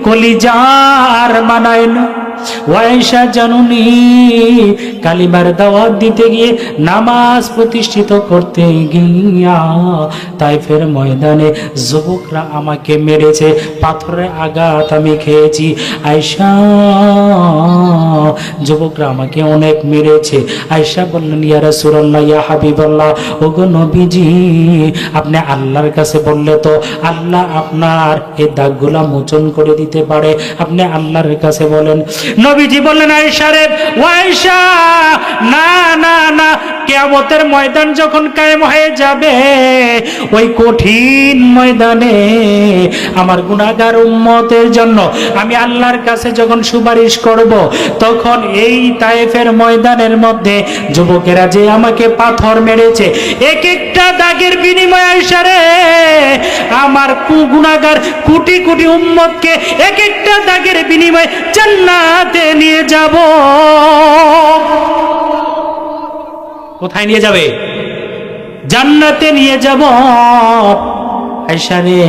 কলিজার মানায় না। ওয়াইশা জানুনি কালিমার দাওয়াত দিতে গিয়ে, নামাজ প্রতিষ্ঠিত করতে গিয়া তাইফের ময়দানে যুবকরা আমাকে মেরেছে, পাথরের আঘাত আমি খেয়েছি। আয়েশা, যুবকরা আমাকে অনেক মেরেছে। আয়েশা বললেন, ইয়া রাসূলুল্লাহ, ইয়া হাবিবাল্লাহ, ওগো নবীজি, আপনি আল্লাহর কাছে বললে তো আল্লাহ আপনার এই দাগগুলা মোচন করে দিতে পারে, আপনি আল্লাহর কাছে বলেন। নবীজি বললেন, আয়েশা রে, ও আয়েশা, না না না, কিয়ামতের ময়দান যখন কায়েম হয়ে যাবে, ওই কঠিন ময়দানে আমার গুনাহগার উম্মতের জন্য আমি আল্লাহর কাছে যখন সুপারিশ করব, তখন এই তায়েফের ময়দানের মধ্যে যুবকেরা যে আমাকে পাথর মেরেছে, এক একটা দাগের বিনিময়ে আয়েশা রে, আমার গুনাহগার কোটি কোটি উম্মতকে এক একটা দাগের বিনিময়ে জান্নাতে নিয়ে যাব। কোথায় নিয়ে যাবে? জান্নাতে নিয়ে যাব। আয়েশা রে,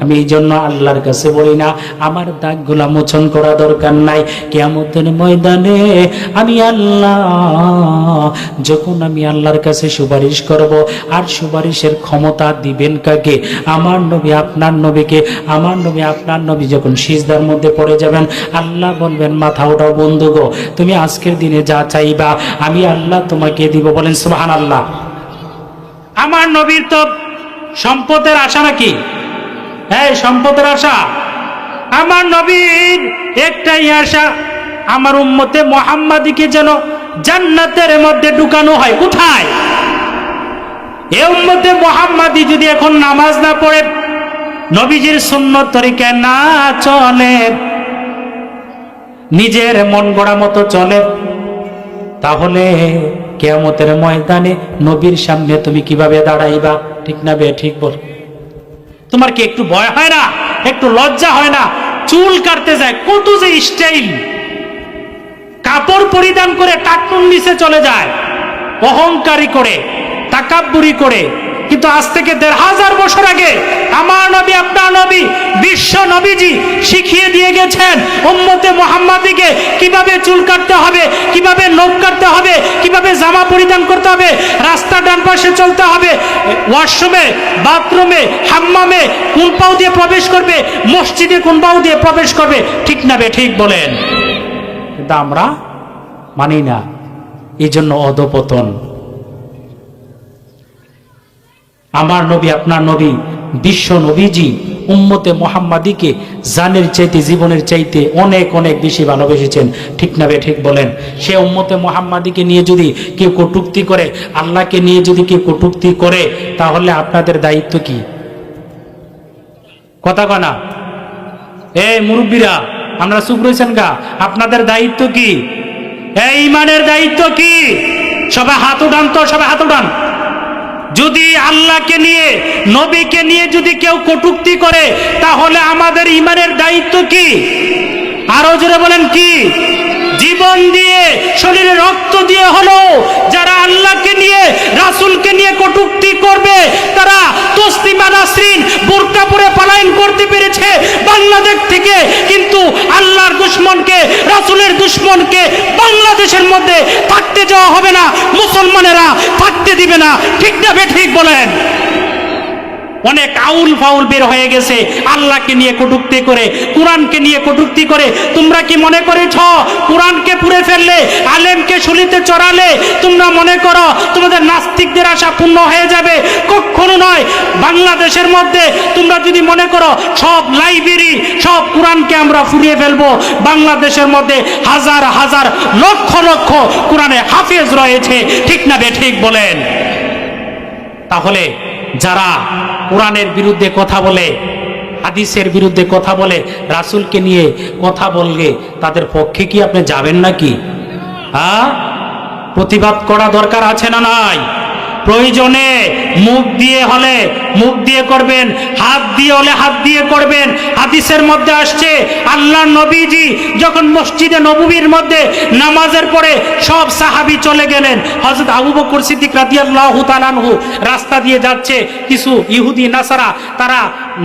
আমি এই জন্য আল্লাহর কাছে বলি না আমার দাগগুলা মোচন করা দরকার নাই। কিয়ামতের ময়দানে আমি আল্লাহ, যখন আমি আল্লাহর কাছে সুপারিশ করব, আর সুপারিশের ক্ষমতা দিবেন কাকে? আমার নবী আপনার নবীকে। আমার নবী আপনার নবী যখন সিজদার মধ্যে পড়ে যাবেন, আল্লাহ বলবেন, মাথা ওঠাও বন্ধু গো, তুমি আজকের দিনে যা চাইবা আমি আল্লাহ তোমাকে দিব। বলেন সুবহানাল্লাহ। আমার নবীর তো সম্পদের আশা নাকি? হ্যাঁ, সম্পদের আশা। আমার নবীর একটাই আশা, আমার উম্মতে মুহাম্মাদীকে যেন জান্নাতের মধ্যে ঢুকানো হয়। কোথায়? এই উম্মতে মুহাম্মাদী যদি এখন নামাজ না পড়ে, নবীজির সুন্নত তরিকায় না চলে, নিজের মন গড়া মতো চলে, তাহলে কিয়ামতের ময়দানে নবীর সামনে তুমি কিভাবে দাঁড়াইবা? ঠিক না বে ঠিক বল? তোমার কি একটু ভয় হয় না? একটু লজ্জা হয় না? চুল কাটতে যায়, কত যে স্টাইল, কাপড় পরিধান করে টাকনুর নিচে চলে যায়, অহংকারী করে, তাকাব্বুরি করে। কিন্তু আজ থেকে ১৫০০ বছর আগে আমার নবী আপনার নবী বিশ্ব নবীজি শিখিয়ে দিয়ে গেছেন উম্মতে মুহাম্মাদীকে কিভাবে চুল কাটতে হবে, কিভাবে নখ কাটতে হবে, কিভাবে জামা পরিধান করতে হবে, রাস্তা ডান পাশে চলতে হবে, ওয়াশরুমে, বাথরুমে, হাম্মামে কোন পাও দিয়ে প্রবেশ করবে, মসজিদে কোন পাও দিয়ে প্রবেশ করবে। ঠিক না বে ঠিক বলেন? কিন্তু আমরা মানি না, এই জন্য অধপতন। আমার নবী আপনার নবী বিশ্ব নবীজি উম্মতে মুহাম্মাদীকে জানের চাইতে, জীবনের চাইতে অনেক অনেক বেশি ভালোবেসেছেন। ঠিক না বে ঠিক বলেন? সে উম্মতে মুহাম্মাদীকে নিয়ে যদি কেউ কটূক্তি করে, আল্লাহকে নিয়ে যদি কেউ কটূক্তি করে, তাহলে আপনাদের দায়িত্ব কি? কথা কনা এই মুরব্বীরা, আমরা চুপ রয়েছেন গা, আপনাদের দায়িত্ব কি? এই ইমানের দায়িত্ব কি? সবাই হাত উঠান তো, সবাই হাত উঠান। যদি আল্লাহকে নিয়ে, নবীকে নিয়ে যদি কেউ কটূক্তি করে, তাহলে আমাদের ইমানের দায়িত্ব কি? আরো জোরে বলেন কি? জীবন দিয়ে, শরীরে রক্ত দিয়ে হলো যারা আল্লাহকে নিয়ে, রাসূলকে নিয়ে কটূক্তি করবে, তারা তসলিমা নাসরিন বোরকা পরে পলায়ন করতে পেরেছে বাংলাদেশ থেকে। কিন্তু আল্লাহর দুশমনকে, রাসূলের দুশমনকে বাংলাদেশের মধ্যে থাকতে দেওয়া হবে না, মুসলমানেরা থাকতে দিবে না। ঠিক না বে ঠিক বলেন? অনেক আউল ফাউল বের হয়ে গেছে আল্লাহকে নিয়ে কটূক্তি করে, কোরআনকে নিয়ে কটূক্তি করে। তোমরা কি মনে করেছ কোরআনকে পুড়ে ফেললে, আলেমকে শুলিতে চড়ালে তোমরা মনে করো তোমাদের নাস্তিকদের আশা পূর্ণ হয়ে যাবে? কখনো নয়। বাংলাদেশের মধ্যে তোমরা যদি মনে করো সব লাইব্রেরি, সব কোরআনকে আমরা ফুরিয়ে ফেলবো, বাংলাদেশের মধ্যে হাজার হাজার লক্ষ লক্ষ কোরআনে হাফেজ রয়েছে। ঠিক না বে ঠিক বলেন? তাহলে যারা কোরআনের বিরুদ্ধে কথা বলে, হাদিসের বিরুদ্ধে কথা বলে, রাসূলকে নিয়ে কথা বললে, তাদের পক্ষে কি আপনি যাবেন নাকি? হ্যাঁ, প্রতিবাদ করা দরকার আছে না নাই? প্রয়োজনে মুখ দিয়ে হলে মুখ দিয়ে করবেন, হাত দিয়ে হলে হাত দিয়ে করবেন। হাদিসের মধ্যে আসছে আল্লাহ নবীজি যখন মসজিদে নববীর মধ্যে নামাজের পরে সব সাহাবী চলে গেলেন, হযরত আবু বকর সিদ্দিক রাদিয়াল্লাহু তাআলা আনহু রাস্তা দিয়ে যাচ্ছে, কিছু ইহুদি নাসারা তারা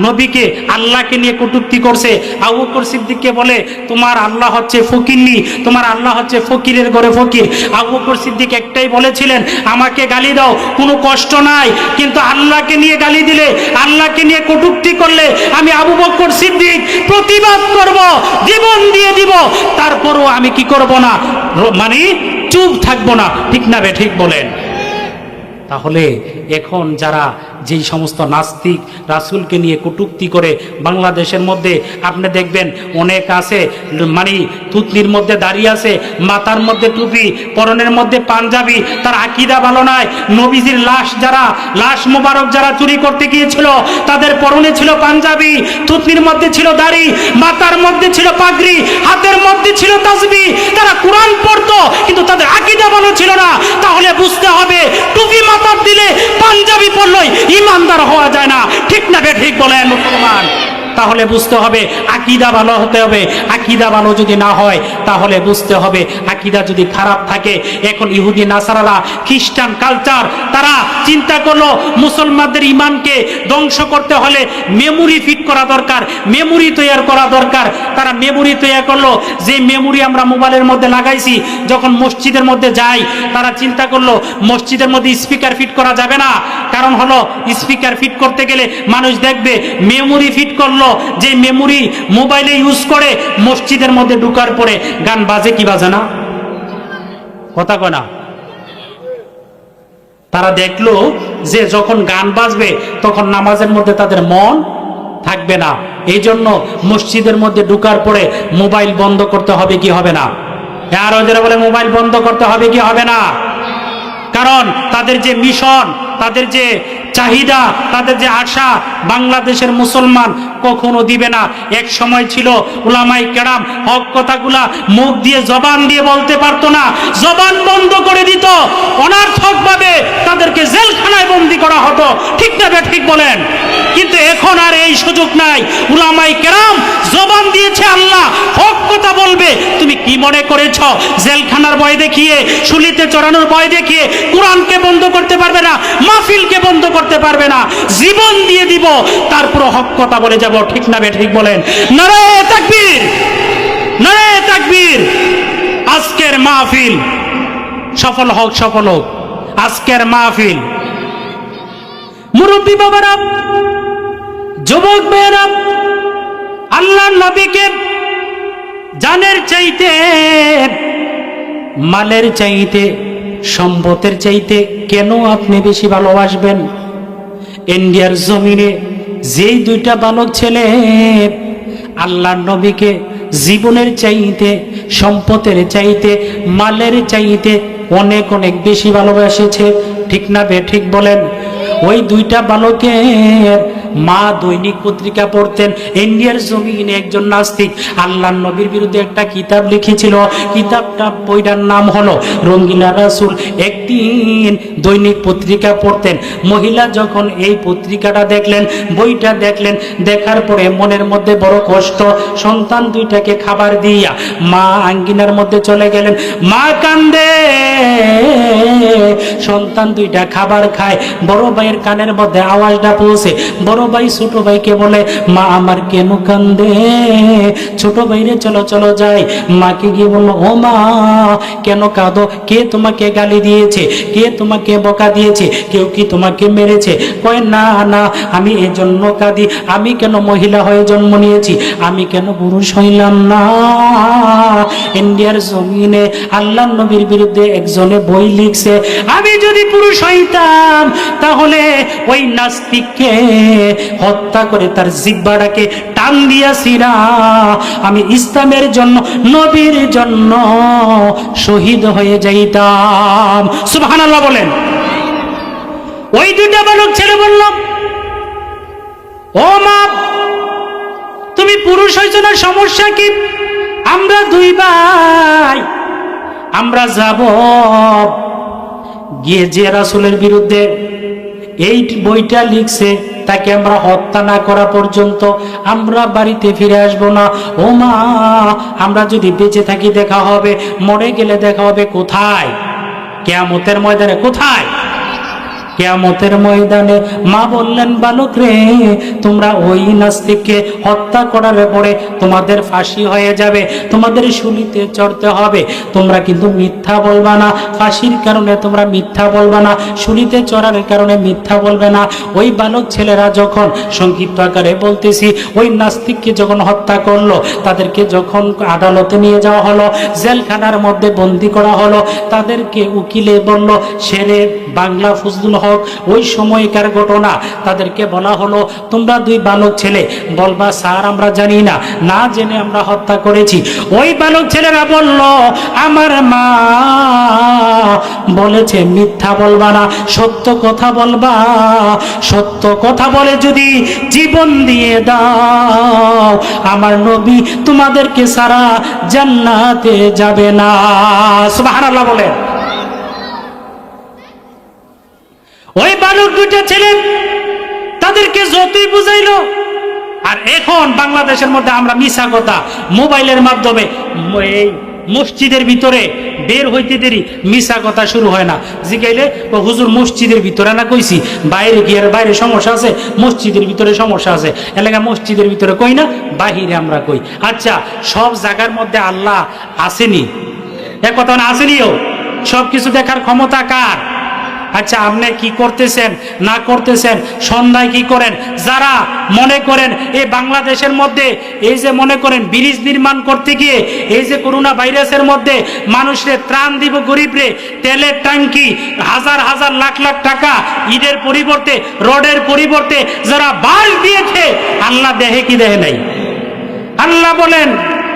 নবীকে আল্লাহকে নিয়ে কটূক্তি করছে। আবু বকর সিদ্দিককে বলে তোমার আল্লাহ হচ্ছে ফকিরনি, তোমার আল্লাহ হচ্ছে ফকিরের ঘরে ফকির। আবু বকর সিদ্দিক একটাই বলেছিলেন, আমাকে গালি দাও কোনো কষ্ট নাই, কিন্তু আল্লাহকে নিয়ে গালি দিলে, আল্লাহকে নিয়ে কটূক্তি করলে আমি আবু বকর সিদ্দিক প্রতিবাদ করব, জীবন দিয়ে দিব, তারপরও আমি কি করব না, মানে চুপ থাকবো না। ঠিক না বে ঠিক বলেন? তাহলে এখন যারা যেই সমস্ত নাস্তিক রাসূলকে নিয়ে কটূক্তি করে বাংলাদেশের মধ্যে আপনি দেখবেন অনেক আছে, মানে থুতনির মধ্যে দাঁড়িয়ে আছে, মাথার মধ্যে টুপি, পরনের মধ্যে পাঞ্জাবি, তার আকীদা ভালো নয়। নবীজির লাশ যারা, লাশ মোবারক যারা চুরি করতে গিয়েছিল তাদের পরনে ছিল পাঞ্জাবি, থুতনির মধ্যে ছিল দাড়ি, মাথার মধ্যে ছিল পাগড়ি, হাতের মধ্যে ছিল তাসবিহ, তারা কোরআন পড়তো কিন্তু তাদের আকীদা ভালো ছিল না। তাহলে বুঝতে হবে টুপি মাথার দিলে, পাঞ্জাবি পরলই ইমানদার হওয়া যায় না। ঠিক না বে ঠিক বলেন মুসলমান? তাহলে বুঝতে হবে আকীদা ভালো হতে হবে। আকীদা ভালো যদি না হয় তাহলে বুঝতে হবে আকীদা যদি খারাপ থাকে। এখন ইহুদি নাসারারা খ্রিস্টান কালচার, তারা চিন্তা করলো মুসলমানদের ইমানকে ধ্বংস করতে হলে মেমোরি ফিট করা দরকার, মেমোরি তৈরি করা দরকার। তারা মেমোরি তৈরি করলো, যে মেমোরি আমরা মোবাইলের মধ্যে লাগাইছি, যখন মসজিদের মধ্যে যাই তারা চিন্তা করলো মসজিদের মধ্যে স্পিকার ফিট করা যাবে না। কারণ হলো স্পিকার ফিট করতে গেলে মানুষ দেখবে, মেমোরি ফিট করলো, যে মেমোরি মোবাইলে ইউজ করে মসজিদের মধ্যে ঢুকার পরে গান বাজে কি বাজে না? কথা কয় না? তারা দেখলো যে যখন গান বাজবে তখন নামাজের মধ্যে তাদের মন থাকবে না। এই জন্য মসজিদের মধ্যে ঢুকার পরে মোবাইল বন্ধ করতে হবে কি হবে না? আর ওদের বলে মোবাইল বন্ধ করতে হবে কি হবে না? কারণ তাদের যে মিশন, তাদের যে চাহিদা, তাদের যে আশা, বাংলাদেশের মুসলমান কখনো দিবে না। এক সময় ছিল উলামায়ে কেরাম হক কথাগুলা মুখ দিয়ে, জবান দিয়ে বলতে পারতো না, জবান বন্ধ করে দিত, অনার্থকভাবে তাদেরকে জেলখানায় বন্দী করা হতো। ঠিক না বে ঠিক বলেন? কিন্তু এখন আর এই সুযোগ নাই। উলামায়ে কেরাম জবান দিয়েছে, আল্লাহ হক কথা বলবে। তুমি কি মনে করেছ জেলখানার ভয় দেখিয়ে, শুলিতে চড়ানোর ভয় দেখিয়ে কোরআনকে বন্ধ করতে পারবে না, মাহফিলকে বন্ধ করতে পারবে না? জীবন দিয়ে দিব, তারপর হক কথা বলে যাব। ঠিক না বে ঠিক বলেন? নারায়ে তাকবীর, নারায়ে তাকবীর। আজকের মাহফিল সফল হোক, সফল হোক আজকের মাহফিল। মুরব্বী বাবারা, যুবক ভাইয়েরা, আল্লাহর নবীকে জানের চাইতে, মালের চাইতে, সম্পদের চাইতে কেন আপনি বেশি ভালোবাসবেন? ইন্ডিয়ার জমিনে যেই দুইটা বালক ছেলে আল্লাহর নবীকে জীবনের চাইতে, সম্পদের চাইতে, মালের চাইতে অনেক অনেক বেশি ভালোবাসেছে। ঠিক না বে ঠিক বলেন? ওই দুইটা বালকের মা দৈনিক পত্রিকা পড়তেন। ইন্ডিয়ার জমিনে একজন নাস্তিক আল্লাহর নবীর বিরুদ্ধে একটা কিতাব লিখেছিল। কিতাবটা, বইটার নাম হলো রঙ্গিলা রাসূল। একদিন দৈনিক পত্রিকা পড়তেন। মহিলা যখন এই পত্রিকাটা দেখলেন, বইটা দেখলেন, দেখার পরে মনের মধ্যে বড় কষ্ট। সন্তান দুইটাকে খাবার দিয়া মা আঙ্গিনার মধ্যে চলে গেলেন। মা কান্দে, সন্তান দুইটা খাবার খায়। বড় ভাইয়ের কানের মধ্যে আওয়াজটা পৌঁছে। বড় ভাই ছোট ভাইকে বলে, মা আমার কেন কান্দে? ছোট ভাইরে চলো চলো যাই। মাকে গিয়ে বললো, ও মা কেন কাঁদো? কে তোমাকে গালি দিয়েছে? কে তোমাকে বকা দিয়েছে? কেউ কি তোমাকে মেরেছে? কয় না না, আমি এজন্য কাঁদি, আমি কেন মহিলা হয়ে জন্ম নিয়েছি, আমি কেন পুরুষ হইলাম না? ইন্ডিয়ার জমিনে আল্লাহর নবীর বিরুদ্ধে একজনে বই লিখছে। আমি যদি পুরুষ হইতাম তাহলে ওই নাস্তিককে হত্যা করে তার জিহ্বাটাকে টান দিয়াছিরা আমি ইসলামের জন্য, নবীর জন্য শহীদ হয়ে যাইতাম। সুবহানাল্লাহ বলেন। ওই দুইটা বালক ছেলে বলল, ও মা তুমি পুরুষ হয়েছ না, সমস্যা কি? আমরা দুই ভাই, আমরা যাব গিয়ে যে রাসূলের বিরুদ্ধে এই বইটা লিখছে তাকে আমরা হত্যা না করা পর্যন্ত আমরা বাড়িতে ফিরে আসবো না। ও মা, আমরা যদি বেঁচে থাকি দেখা হবে, মরে গেলে দেখা হবে কোথায়? কিয়ামতের ময়দানে। কোথায়? কিয়ামতের ময়দানে মা বললেন, বালক রে, তোমরা ওই নাস্তিককে হত্যা করার পরে তোমাদের ফাঁসি হয়ে যাবে, তোমাদের শুলিতে চড়তে হবে। তোমরা কিন্তু মিথ্যা বলবা না, ফাঁসির কারণে তোমরা মিথ্যা বলবা না, শুলিতে চড়ার কারণে মিথ্যা বলবে না। ওই বালক ছেলেরা যখন, সংক্ষিপ্ত আকারে বলতেছি, ওই নাস্তিককে যখন হত্যা করলো, তাদেরকে যখন আদালতে নিয়ে যাওয়া হলো, জেলখানার মধ্যে বন্দি করা হলো, তাদেরকে উকিলে বলল শেরে বাংলা ফজলুল হক ওই সময়কার ঘটনা। তাদেরকে বলা হলো, তোমরা দুই বালক ছেলে বলবা স্যার আমরা জানি না, না জেনে আমরা হত্যা করেছি। ওই বালক ছেলেরা বলল, আমার মা বলেছে মিথ্যা বলবা না, সত্য কথা বলবা, সত্য কথা বলে যদি জীবন দিয়ে দাও, আমার নবী তোমাদেরকে সারা জান্নাতে যাবে না। সুবহানাল্লাহ বলে। ওই বালক দুইটা ছেলে তাদেরকে যতই বুঝাইলো, আর এখন বাংলাদেশের মধ্যে আমরা মিছা কথা মোবাইলের মাধ্যমে, এই মসজিদের ভিতরে বের হইতে দেরি মিছা কথা শুরু হয় না। জিগাইলে হুজুর মসজিদের ভিতরে না কইছি, বাইরে গিয়ে বাইরে সমস্যা আছে, মসজিদের ভিতরে সমস্যা আছে, এলাকা মসজিদের ভিতরে কই না, বাহিরে আমরা কই। আচ্ছা, সব জায়গার মধ্যে আল্লাহ আসেনি? এক কথা না, আসেনিও? সব কিছু দেখার ক্ষমতা কার? আচ্ছা, আপনি কি করতেছেন না করতেছেন, সন্ধ্যায় কি করেন? যারা মনে করেন এই বাংলাদেশের মধ্যে এই যে মনে করেন ব্রিজ নির্মাণ করতে গিয়ে এই যে করোনা ভাইরাসের মধ্যে মানুষরে ত্রাণ দিব, গরিবরে তেলের ট্যাঙ্কি হাজার হাজার লাখ লাখ টাকা ঈদের পরিবর্তে, রডের পরিবর্তে যারা বাস দিয়েছে, আল্লাহ দেহে কি দেহে নাই? আল্লাহ বলেন,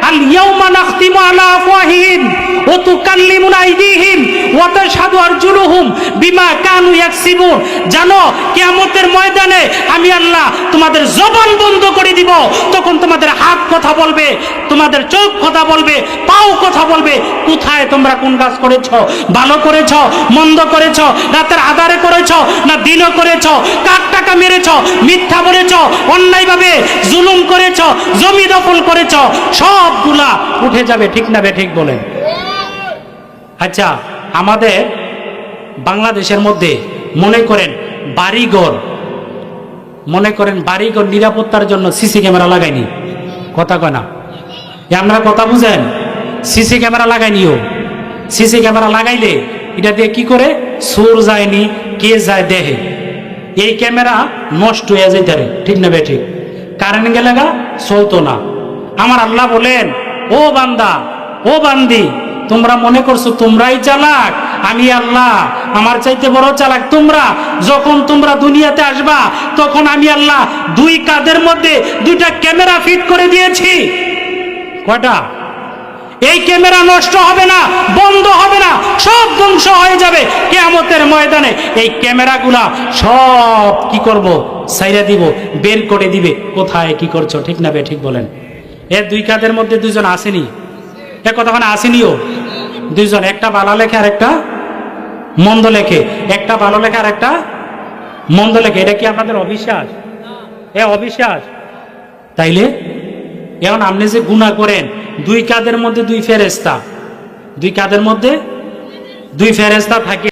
আল ইয়াউমা নাখতিমু আলা আফওয়াহিহিম ওয়া তুকাল্লিমুনা আইদিহিম ওয়া তাশহাদু আরজুলুহুম বিমা কানু ইয়াকসিবুন। জানো কিয়ামতের ময়দানে আমি আল্লাহ তোমাদের জবান বন্ধ করে দিব, তখন তোমাদের হাত কথা বলবে, তোমাদের চোখ কথা বলবে, পাও কথা বলবে। কোথায় তোমরা কোন কাজ করেছো, ভালো করেছো, মন্দ করেছো, রাতের আধারে করেছো না দিনও করেছো, কার টাকা মেরেছো, মিথ্যা বলেছো, অন্যায়ভাবে জুলুম করেছো, জমি দখল করেছো, সবগুলা উঠে যাবে। ঠিক না বে ঠিক বলেন? আচ্ছা, আমাদের বাংলাদেশের মধ্যে মনে করেন বাড়িঘর, মনে করেন বাড়িঘর নিরাপত্তার জন্য সিসি ক্যামেরা লাগায়নি, কথা কয় না? আপনারা কথা বুঝেন? সিসি ক্যামেরা লাগাইনিও। সিসি ক্যামেরা লাগাইলে এটা দিয়ে কি করে, চোর যায়নি, কে যায় দেহে, এই ক্যামেরা নষ্ট হয়ে যাইতে পারে। ঠিক না বে ঠিক? কারেন্ট গেলে গা চলতো না। আমার আল্লাহ বলেন, ও বান্দা, ও বান্দি, তোমরা মনে করছো তোমরাই চালাক, আমি আল্লাহ আমার চাইতে বড় চালাক। তোমরা যখন তোমরা দুনিয়াতে আসবা, তখন আমি আল্লাহ দুই কাঁধের মধ্যে দুইটা ক্যামেরা ফিট করে দিয়েছি। কয়টা? এই ক্যামেরা নষ্ট হবে না, বন্ধ হবে না, সব ধ্বংস হয়ে যাবে কিয়ামতের ময়দানে। এই ক্যামেরাগুলা সব কি করব, সাইরা দিব, বের করে দিবে কোথায় কি করছো। ঠিক না বে ঠিক বলেন? এর দুই কাঁধের মধ্যে দুইজন আসেনি, এ কতক্ষণ আসেনিও দুইজন, একটা ভালো লেখে আর একটা মন্দ লেখে, একটা ভালো লেখে আর একটা মন্দ লেখে। এটা কি আপনাদের অবিশ্বাস? এ অবিশ্বাস? তাইলে এখন আপনি যে গুনাহ করেন, দুই কাঁধের মধ্যে দুই ফেরেশতা, দুই কাঁধের মধ্যে দুই ফেরেশতা থাকে।